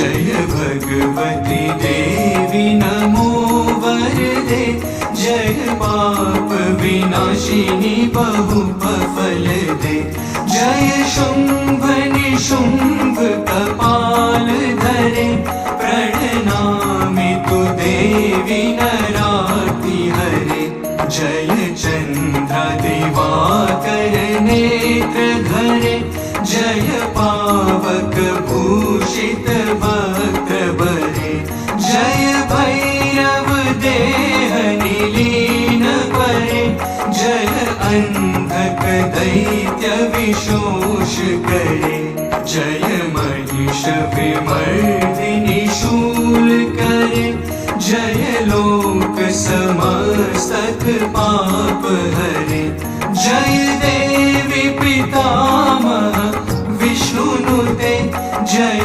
जय भगवती देवी नमो वरदे जय पाप विनाशिनी बहुप फलदे जय शुंभ निशुंभ कपाल धरे प्रणनामि तु देवी नराति हरे जय चंद्र दिवाकर नेत्र धरे जय पावक भूषित वक्त्र बरे जय भैरव देह निलीन परे जय अंधक दैत्य विशोष करे जय महिष विमर्दिनी शूल करे जय लोक समस्तक पाप हरे जय देवी पितामह विष्णुनुते जय